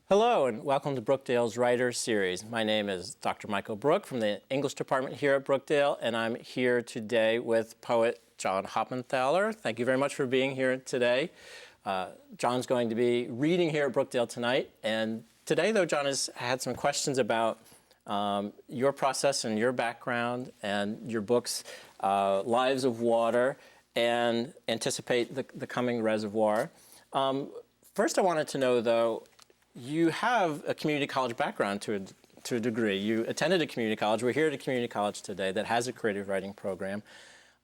Hello and welcome to Brookdale's Writer Series. My name is Dr. Michael Broek from the English department here at Brookdale, and I'm here today with poet John Hoppenthaler. Thank you very much for being here today. John's going to be reading here at Brookdale tonight, and today though John has had some questions about your process and your background and your books, Lives of Water and Anticipate the Coming Reservoir. First I wanted to know though, you have a community college background to a degree. You attended a community college. We're here at a community college today that has a creative writing program.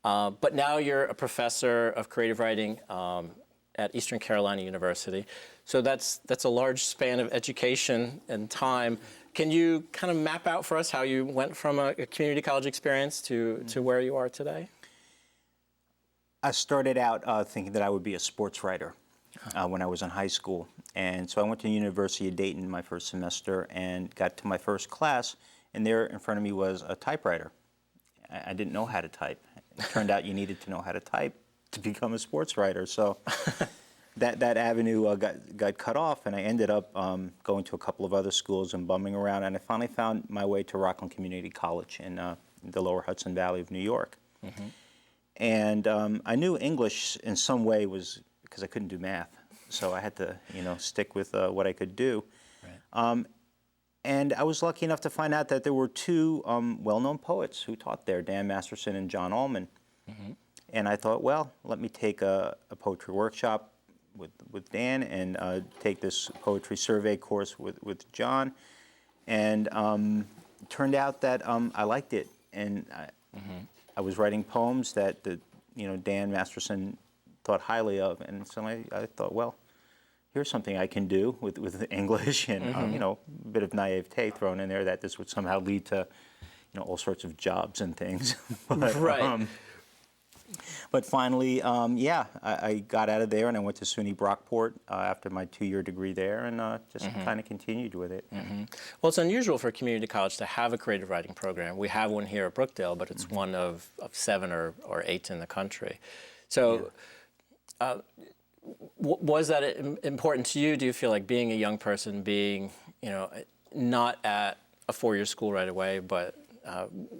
But now you're a professor of creative writing at Eastern Carolina University. So that's a large span of education and time. Can you kind of map out for us how you went from a community college experience to where you are today? I started out thinking that I would be a sports writer when I was in high school. And so I went to the University of Dayton my first semester and got to my first class, and there in front of me was a typewriter. I didn't know how to type. It turned out you needed to know how to type to become a sports writer. So that avenue got cut off, and I ended up going to a couple of other schools and bumming around, and I finally found my way to Rockland Community College in the lower Hudson Valley of New York. Mm-hmm. And I knew English in some way was because I couldn't do math. So I had to, stick with what I could do. Right. And I was lucky enough to find out that there were two well-known poets who taught there, Dan Masterson and John Allman. Mm-hmm. And I thought, well, let me take a poetry workshop with Dan and take this poetry survey course with John. And it turned out that I liked it. And I was writing poems that Dan Masterson thought highly of, and so I thought, well, here's something I can do with English, and a bit of naivete thrown in there that this would somehow lead to, all sorts of jobs and things. But, right. But finally, I got out of there and I went to SUNY Brockport after my 2-year degree there, and just kind of continued with it. Mm-hmm. Well, it's unusual for a community college to have a creative writing program. We have one here at Brookdale, but it's one of 7 or 8 in the country. So. Yeah. Was that important to you? Do you feel like being a young person, being, not at a 4-year school right away, but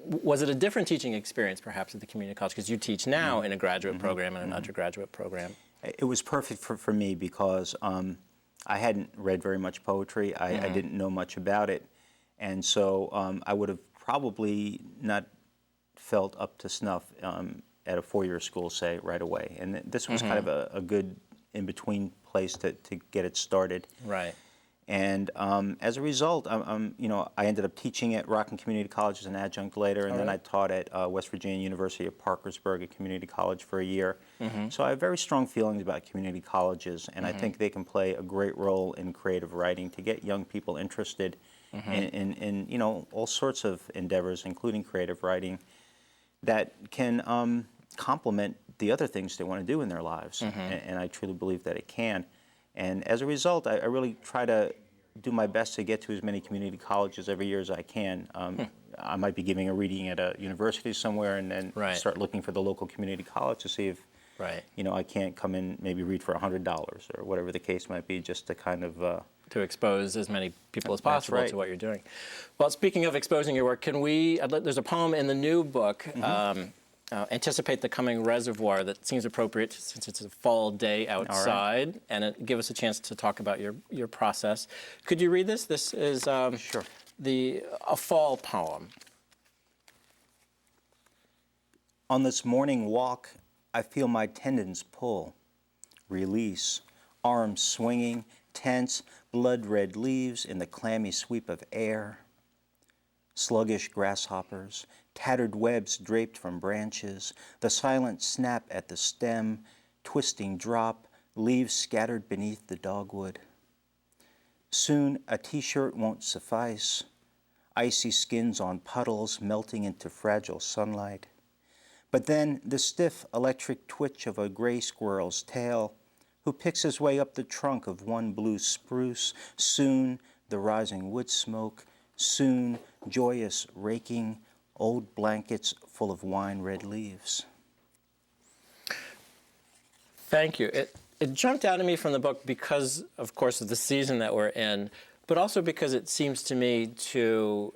was it a different teaching experience perhaps at the community college? Because you teach now in a graduate program and an undergraduate program. It was perfect for me because I hadn't read very much poetry. I didn't know much about it. And so I would have probably not felt up to snuff at a 4-year school, say, right away. And this was kind of a good in-between place to get it started. Right. And as a result, I ended up teaching at Rockland Community College as an adjunct later, and then I taught at West Virginia University of Parkersburg, a community college, for a year. So I have very strong feelings about community colleges, and I think they can play a great role in creative writing to get young people interested in all sorts of endeavors, including creative writing, that can complement the other things they want to do in their lives, and I truly believe that it can. And as a result, I really try to do my best to get to as many community colleges every year as I can. I might be giving a reading at a university somewhere and then start looking for the local community college to see if I can't come in, maybe read for $100 or whatever the case might be, just to kind of to expose as many people as possible to what you're doing. Well, speaking of exposing your work, there's a poem in the new book, Anticipate the Coming Reservoir, that seems appropriate since it's a fall day outside, and it give us a chance to talk about your process. Could you read this? This is sure. A fall poem. On this morning walk, I feel my tendons pull, release, arms swinging, tense, blood-red leaves in the clammy sweep of air, sluggish grasshoppers, tattered webs draped from branches, the silent snap at the stem, twisting drop, leaves scattered beneath the dogwood. Soon a t-shirt won't suffice, icy skins on puddles melting into fragile sunlight. But then the stiff electric twitch of a gray squirrel's tail, who picks his way up the trunk of one blue spruce, soon the rising wood smoke, soon joyous raking, old blankets full of wine-red leaves. Thank you. It jumped out at me from the book because, of course, of the season that we're in. but also because it seems to me to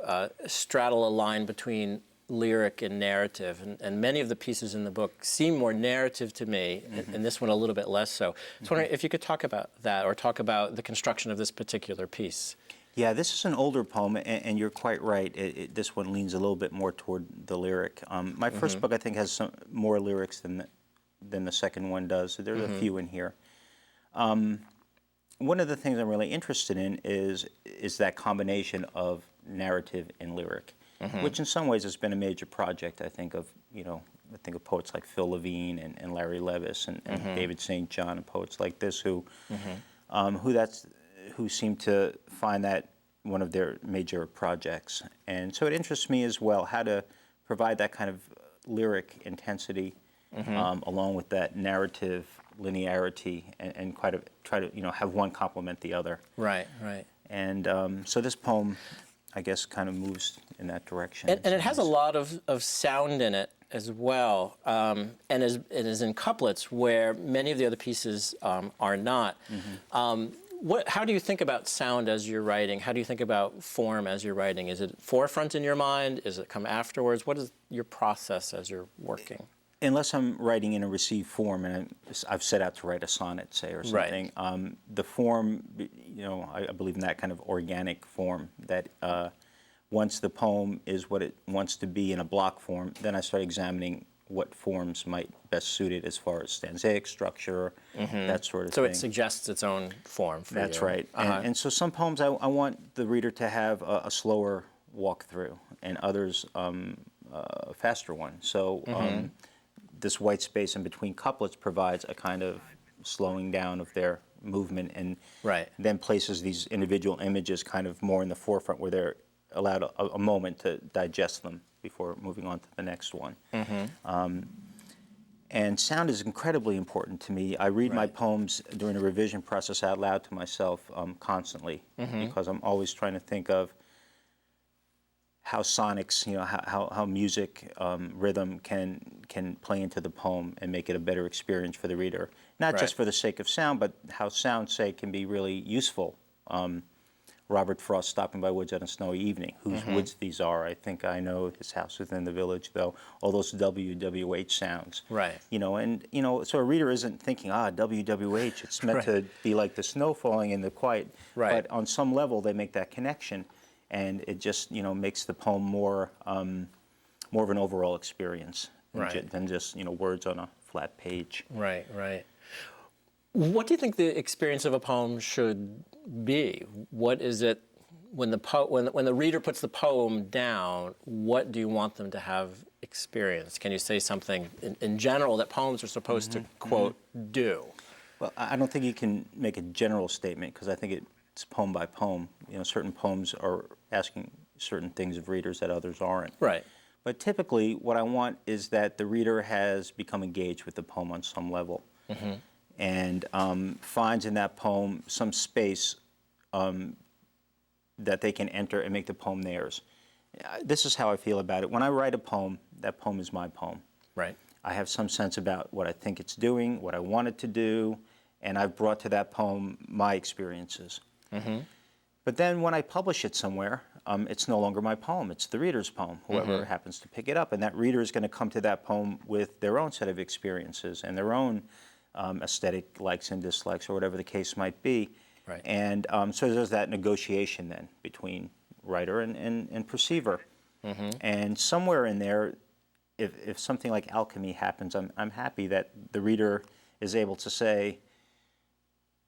straddle a line between lyric and narrative, and many of the pieces in the book seem more narrative to me, and this one a little bit less so. I was wondering if you could talk about that, or talk about the construction of this particular piece. Yeah, this is an older poem, and you're quite right. This one leans a little bit more toward the lyric. My first book, I think, has some more lyrics than the second one does. So there's a few in here. One of the things I'm really interested in is that combination of narrative and lyric, which in some ways has been a major project. I think of poets like Phil Levine and Larry Levis and David St. John, and poets like this who seem to find that one of their major projects. And so it interests me as well how to provide that kind of lyric intensity along with that narrative linearity, and try to have one complement the other. Right, right. And so this poem, I guess, kind of moves in that direction. And it has a lot of sound in it as well, and it is in couplets where many of the other pieces are not. How do you think about sound as you're writing? How do you think about form as you're writing? Is it forefront in your mind? Is it come afterwards? What is your process as you're working? Unless I'm writing in a received form, and I've set out to write a sonnet, say, or something, the form, I believe in that kind of organic form, that once the poem is what it wants to be in a block form, then I start examining what forms might best suit it as far as stanzaic structure, that sort of thing. So it suggests its own form for you. That's right. And so some poems I want the reader to have a slower walk through, and others a faster one. So this white space in between couplets provides a kind of slowing down of their movement, and then places these individual images kind of more in the forefront, where they're allowed a moment to digest them before moving on to the next one. And sound is incredibly important to me. I read my poems during the revision process out loud to myself constantly, because I'm always trying to think of how sonics, how music, rhythm can play into the poem and make it a better experience for the reader. Not just for the sake of sound, but how sound, say, can be really useful. Robert Frost stopping by woods on a snowy evening. Whose woods these are? I think I know his house within the village, though. All those WWH sounds. So a reader isn't thinking, WWH. It's meant to be like the snow falling in the quiet. But on some level, they make that connection, and it just makes the poem more of an overall experience than just words on a flat page. Right. What do you think the experience of a poem should be? What is it when the reader puts the poem down? What do you want them to have experienced? Can you say something in general that poems are supposed to quote do? Well, I don't think you can make a general statement, because I think it's poem by poem. Certain poems are asking certain things of readers that others aren't. Right. But typically, what I want is that the reader has become engaged with the poem on some level. And finds in that poem some space that they can enter and make the poem theirs. This is how I feel about it. When I write a poem, that poem is my poem. Right. I have some sense about what I think it's doing, what I want it to do, and I've brought to that poem my experiences. But then when I publish it somewhere, it's no longer my poem. It's the reader's poem, whoever happens to pick it up. And that reader is going to come to that poem with their own set of experiences and their own aesthetic likes and dislikes, or whatever the case might be. And so there's that negotiation then between writer and perceiver. And somewhere in there, if something like alchemy happens, I'm happy that the reader is able to say,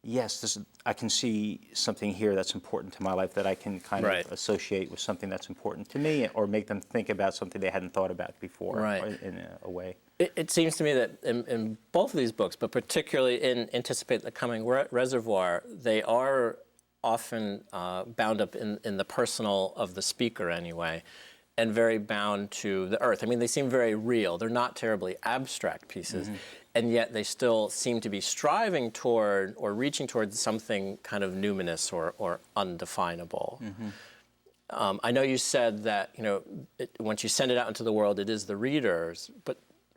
yes, I can see something here that's important to my life that I can kind of associate with something that's important to me, or make them think about something they hadn't thought about before in a way. It seems to me that in both of these books, but particularly in Anticipate the Coming Reservoir, they are often bound up in the personal of the speaker anyway, and very bound to the earth. I mean, they seem very real. They're not terribly abstract pieces, and yet they still seem to be striving toward or reaching towards something kind of numinous or undefinable. I know you said that once you send it out into the world, it is the readers,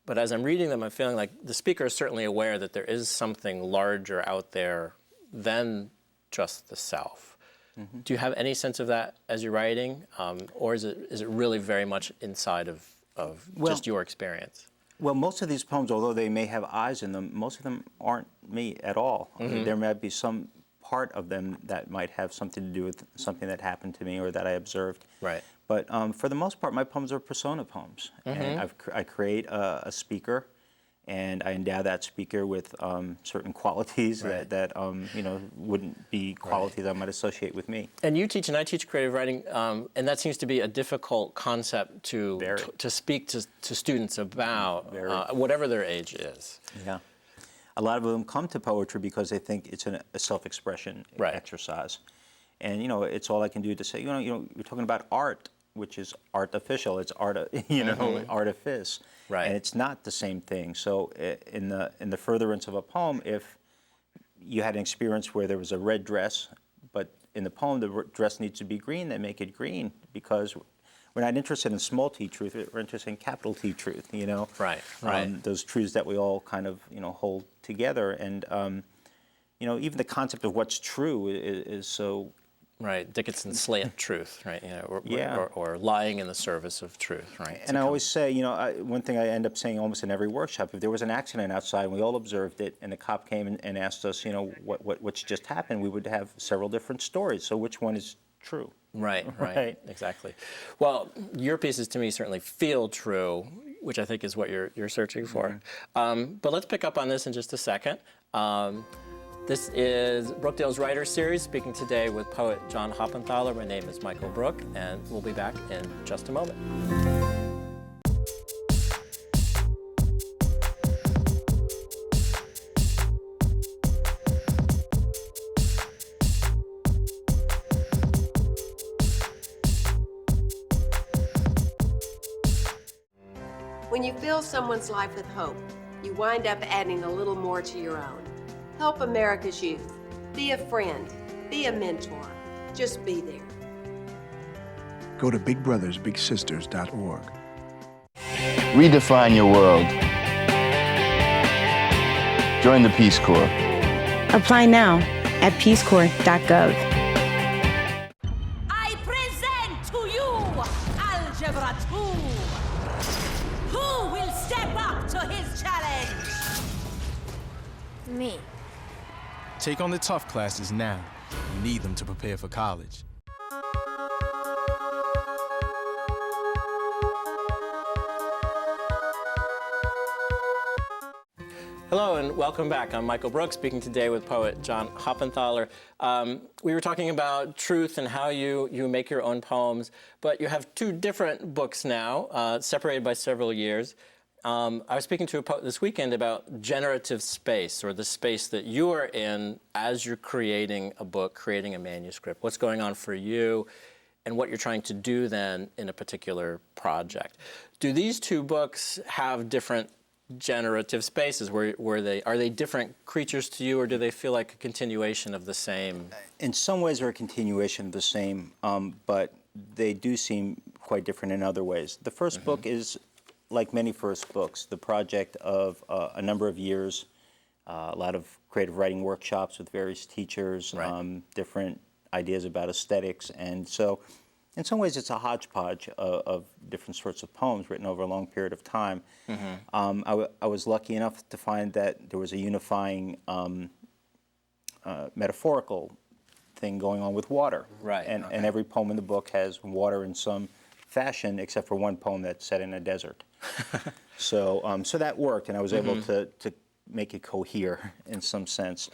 but as I'm reading them, I'm feeling like the speaker is certainly aware that there is something larger out there than just the self. Do you have any sense of that as you're writing, or is it really very much inside of just your experience? Well, most of these poems, although they may have eyes in them, most of them aren't me at all. There might be some part of them that might have something to do with something that happened to me or that I observed. Right. But for the most part, my poems are persona poems. And I create a speaker, and I endow that speaker with certain qualities that you know, wouldn't be qualities I might associate with me. And you teach, and I teach creative writing, and that seems to be a difficult concept to speak to students about, whatever their age is. Yeah. A lot of them come to poetry because they think it's a self-expression exercise. And, you know, it's all I can do to say, you know, you're talking about art, which is artificial. It's art, you know, artifice. Right. And it's not the same thing. So in the furtherance of a poem, if you had an experience where there was a red dress, but in the poem the dress needs to be green, then make it green, because we're not interested in small t truth, we're interested in capital T truth, you know? Right. Those truths that we all kind of, you know, hold together. And, you know, even the concept of what's true is so... Right, Dickinson's slant truth, right? You know, or lying in the service of truth, right? And I always say, you know, one thing I end up saying almost in every workshop, if there was an accident outside and we all observed it, and the cop came and asked us, you know, what's just happened, we would have several different stories. So which one is true? Right, exactly. Well, your pieces to me certainly feel true, which I think is what you're searching for. But let's pick up on this in just a second. This is Brookdale's Writer Series, speaking today with poet John Hoppenthaler. My name is Michael Brook, and we'll be back in just a moment. When you fill someone's life with hope, you wind up adding a little more to your own. Help America's youth. Be a friend. Be a mentor. Just be there. Go to bigbrothersbigsisters.org. Redefine your world. Join the Peace Corps. Apply now at peacecorps.gov. I present to you Algebra 2. Who will step up to his challenge? Me. Take on the tough classes now. You need them to prepare for college. Hello and welcome back. I'm Michael Brook, speaking today with poet John Hoppenthaler. We were talking about truth and how you make your own poems, but you have two different books now, separated by several years. I was speaking to a poet this weekend about generative space, or the space that you are in as you're creating a book, creating a manuscript. What's going on for you, and what you're trying to do then in a particular project. Do these two books have different generative spaces? Are they different creatures to you, or do they feel like a continuation of the same? In some ways they're a continuation of the same, but they do seem quite different in other ways. The first book is, like many first books, the project of a number of years, a lot of creative writing workshops with various teachers, different ideas about aesthetics, and so in some ways it's a hodgepodge of different sorts of poems written over a long period of time. I was lucky enough to find that there was a unifying metaphorical thing going on with water. And every poem in the book has water in some fashion, except for one poem that's set in a desert. So that worked, and I was able to make it cohere in some sense.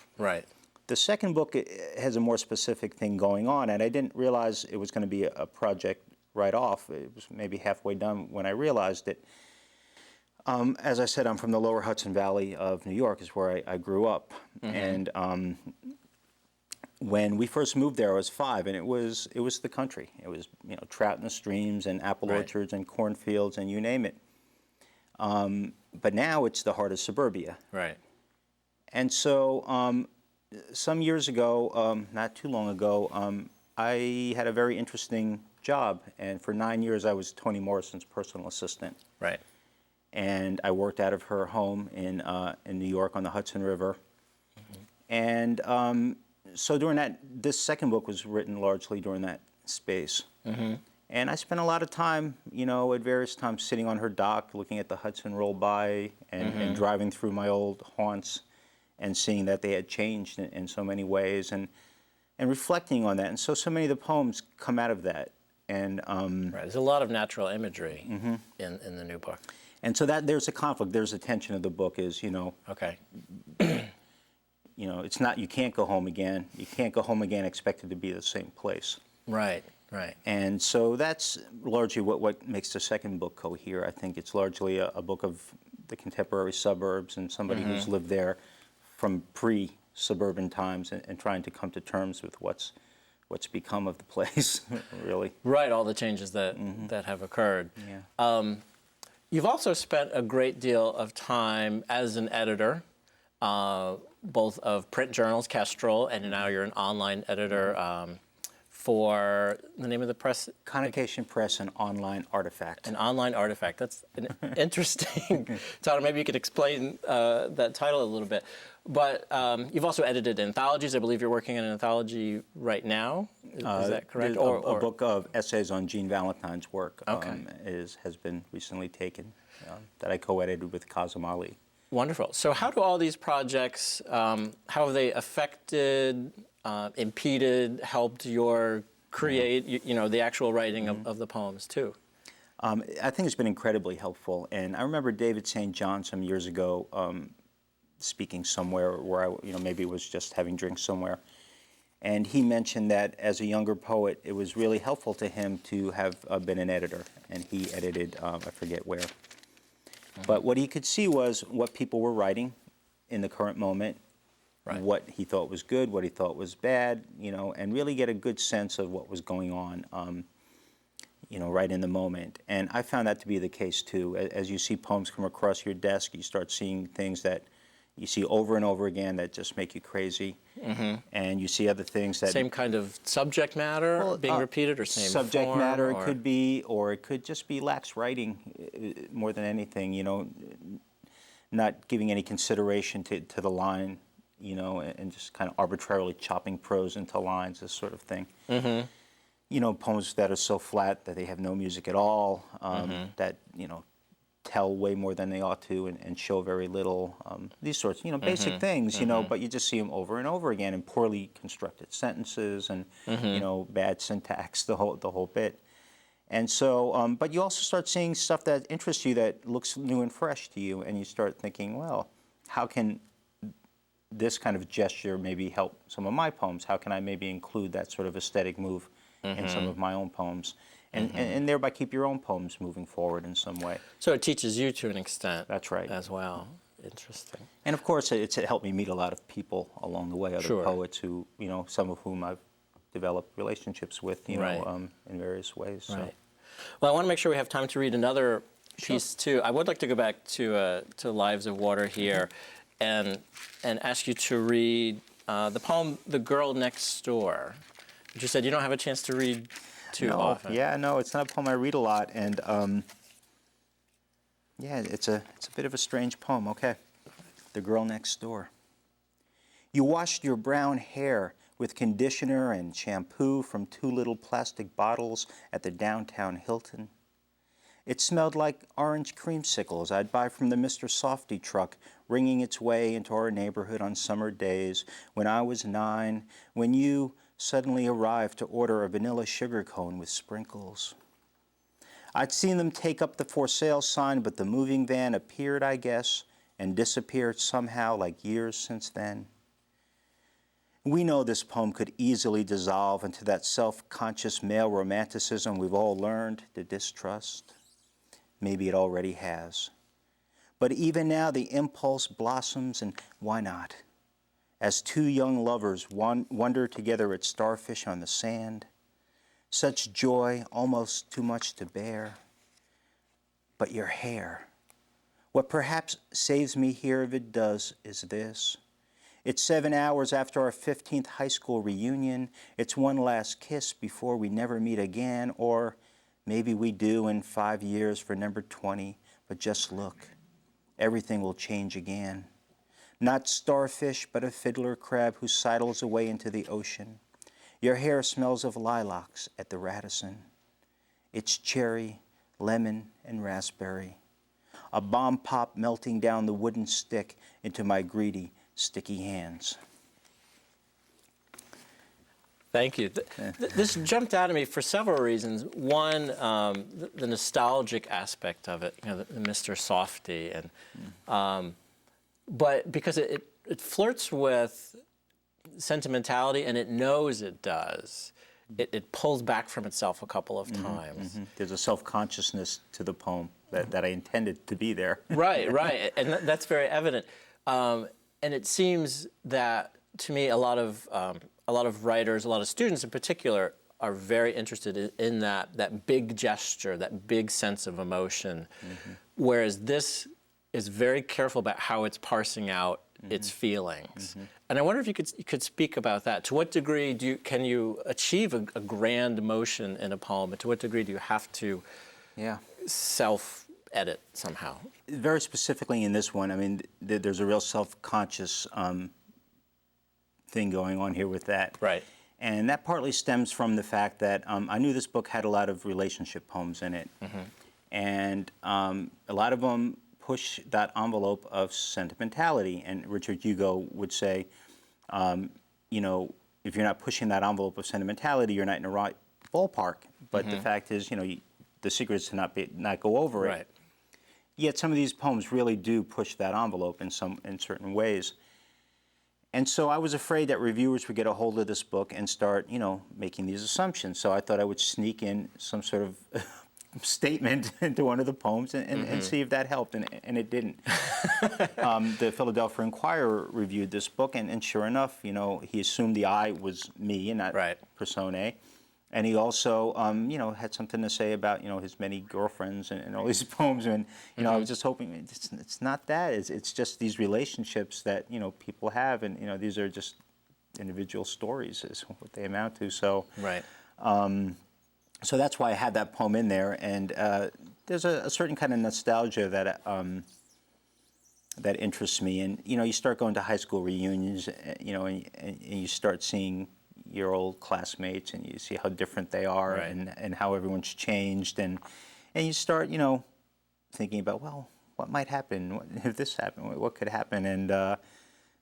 The second book has a more specific thing going on, and I didn't realize it was going to be a project right off. It was maybe halfway done when I realized it. As I said, I'm from the lower Hudson Valley of New York, is where I grew up. And when we first moved there, I was 5, and it was the country. It was, you know, trout in the streams and apple orchards and cornfields and you name it. But now it's the heart of suburbia. And so some years ago, not too long ago, I had a very interesting job, and for 9 years I was Toni Morrison's personal assistant. And I worked out of her home in New York on the Hudson River. And So during this second book was written largely during that space. And I spent a lot of time, at various times sitting on her dock, looking at the Hudson roll by and driving through my old haunts and seeing that they had changed in so many ways and reflecting on that. And so many of the poems come out of that. And Right. There's a lot of natural imagery in the new book. And so that there's a conflict. There's a tension of the book is, Okay. It's not, you can't go home again. You can't go home again expected to be the same place. Right, right. And so that's largely what makes the second book cohere. I think it's largely a book of the contemporary suburbs and somebody who's lived there from pre-suburban times and trying to come to terms with what's become of the place, really. Right, all the changes that have occurred. Yeah. You've also spent a great deal of time as an editor, both of print journals, Kestrel, and now you're an online editor for the name of the press? Connotation Press and Online Artifact. An Online Artifact. That's an interesting title. Maybe you could explain that title a little bit. But you've also edited anthologies. I believe you're working on an anthology right now. Is that correct? A book of essays on Jean Valentine's work Okay. has been recently taken that I co-edited with Kazim Ali. Wonderful. So how do all these projects, how have they affected, impeded, helped your create, the actual writing of the poems too? I think it's been incredibly helpful. And I remember David St. John some years ago speaking somewhere where maybe it was just having drinks somewhere. And he mentioned that as a younger poet, it was really helpful to him to have been an editor. And he edited, I forget where. But what he could see was what people were writing in the current moment, Right. what he thought was good, what he thought was bad, and really get a good sense of what was going on, right in the moment. And I found that to be the case too. As you see poems come across your desk, you start seeing things that you see over and over again that just make you crazy. And you see other things that... Same kind of subject matter being repeated, or same subject form, matter or... it could be, or it could just be lax writing more than anything, not giving any consideration to the line, and just kind of arbitrarily chopping prose into lines, this sort of thing. Poems that are so flat that they have no music at all, that, tell way more than they ought to and show very little. These sorts, basic things, but you just see them over and over again in poorly constructed sentences and, bad syntax, the whole bit. And so, but you also start seeing stuff that interests you that looks new and fresh to you, and you start thinking, well, how can this kind of gesture maybe help some of my poems? How can I maybe include that sort of aesthetic move in some of my own poems? And thereby keep your own poems moving forward in some way. So it teaches you to an extent. That's right. As well. Interesting. And of course, it helped me meet a lot of people along the way, other Sure. poets who, some of whom I've developed relationships with, Right. In various ways. So. Right. Well, I want to make sure we have time to read another piece too. I would like to go back to Lives of Water here, and ask you to read the poem "The Girl Next Door," which you said you don't have a chance to read too often. Yeah, no, it's not a poem I read a lot, and it's a bit of a strange poem. Okay, "The Girl Next Door." You washed your brown hair with conditioner and shampoo from 2 little plastic bottles at the downtown Hilton. It smelled like orange creamsicles I'd buy from the Mr. Softy truck, ringing its way into our neighborhood on summer days when I was 9, when you suddenly arrived to order a vanilla sugar cone with sprinkles. I'd seen them take up the for sale sign, but the moving van appeared, I guess, and disappeared somehow like years since then. We know this poem could easily dissolve into that self-conscious male romanticism we've all learned to distrust. Maybe it already has. But even now the impulse blossoms, and why not? As 2 young lovers wonder together at starfish on the sand. Such joy, almost too much to bear. But your hair. What perhaps saves me here if it does is this. It's 7 hours after our 15th high school reunion. It's one last kiss before we never meet again, or maybe we do in 5 years for number 20, but just look. Everything will change again. Not starfish, but a fiddler crab who sidles away into the ocean. Your hair smells of lilacs at the Radisson. It's cherry, lemon, and raspberry. A bomb pop melting down the wooden stick into my greedy, sticky hands. Thank you. This jumped out at me for several reasons. One, the nostalgic aspect of it, the Mr. Softy, and but because it flirts with sentimentality, and it knows it does. It pulls back from itself a couple of times. Mm-hmm. There's a self-consciousness to the poem that I intended to be there. Right, and that's very evident. And it seems that, to me, a lot of writers, a lot of students in particular, are very interested in that big gesture, that big sense of emotion, whereas this is very careful about how it's parsing out its feelings. And I wonder if you could speak about that. To what degree can you achieve a grand emotion in a poem, and to what degree do you have to self-edit somehow? Very specifically in this one, I mean, there's a real self-conscious thing going on here with that. Right. And that partly stems from the fact that I knew this book had a lot of relationship poems in it. And a lot of them push that envelope of sentimentality. And Richard Hugo would say, if you're not pushing that envelope of sentimentality, you're not in the right ballpark. But the fact is, the secret is to not go over it. Yet some of these poems really do push that envelope in certain ways. And so I was afraid that reviewers would get a hold of this book and start, making these assumptions. So I thought I would sneak in some sort of statement into one of the poems and see if that helped, and it didn't. The Philadelphia Inquirer reviewed this book, and sure enough, he assumed the I was me and not personae. And he also, had something to say about, his many girlfriends and all these poems. And, I was just hoping it's not that. It's just these relationships that, people have. And, these are just individual stories is what they amount to. So, so that's why I had that poem in there. And there's a certain kind of nostalgia that interests me. And, you start going to high school reunions, and you start seeing your old classmates, and you see how different they are, and how everyone's changed, and you start, thinking about, well, what might happen if this happened? What could happen? And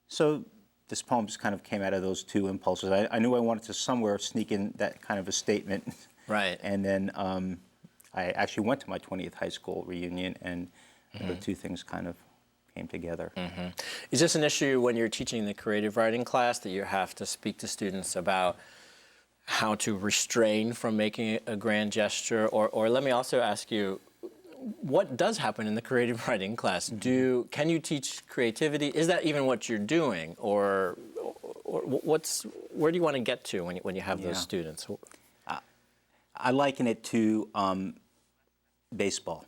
so this poem just kind of came out of those two impulses. I knew I wanted to somewhere sneak in that kind of a statement. And then I actually went to my 20th high school reunion, and the two things kind of came together. Is this an issue when you're teaching the creative writing class, that you have to speak to students about how to restrain from making a grand gesture? Or let me also ask you, what does happen in the creative writing class? Can you teach creativity? Is that even what you're doing? Or where do you want to get to when you have those students? I liken it to baseball.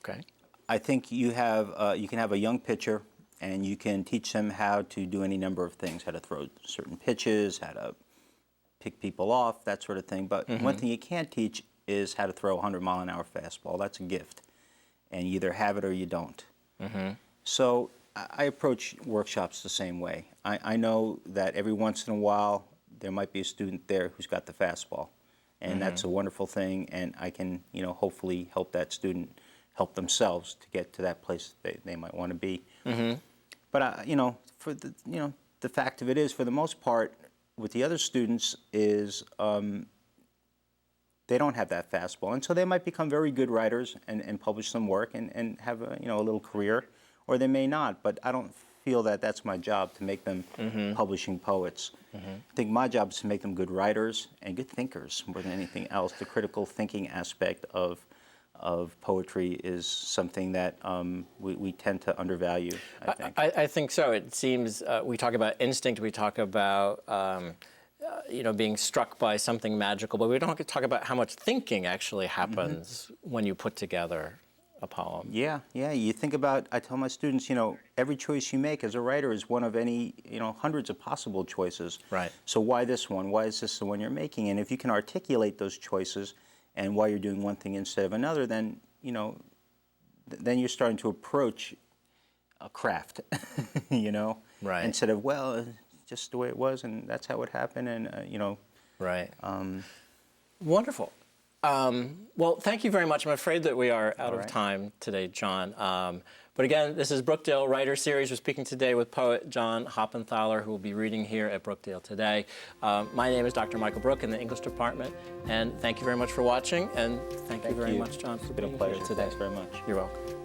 Okay. I think you can have a young pitcher, and you can teach them how to do any number of things, how to throw certain pitches, how to pick people off, that sort of thing. But one thing you can't teach is how to throw a 100-mile-an-hour fastball. That's a gift, and you either have it or you don't. So I approach workshops the same way. I know that every once in a while there might be a student there who's got the fastball, and that's a wonderful thing, and I can hopefully help that student help themselves to get to that place they might want to be. But for the fact of it is, for the most part, with the other students is they don't have that fastball, and so they might become very good writers and publish some work and have a little career, or they may not. But I don't feel that that's my job to make them publishing poets. I think my job is to make them good writers and good thinkers more than anything else. The critical thinking aspect of poetry is something that we tend to undervalue, I think. I think so. It seems we talk about instinct, we talk about being struck by something magical, but we don't talk about how much thinking actually happens when you put together a poem. Yeah. You think about, I tell my students, every choice you make as a writer is one of any, hundreds of possible choices. So why this one? Why is this the one you're making? And if you can articulate those choices and why you're doing one thing instead of another, then then you're starting to approach a craft, you know? Right. Instead of, well, it's just the way it was, and that's how it happened, and, you know. Right. Wonderful. Well, thank you very much. I'm afraid that we are out of time today, John. But again, this is Brookdale Writer Series. We're speaking today with poet John Hoppenthaler, who will be reading here at Brookdale today. My name is Dr. Michael Brook in the English department, and thank you very much for watching, and thank you very much, John, for being here today. Thanks very much. You're welcome.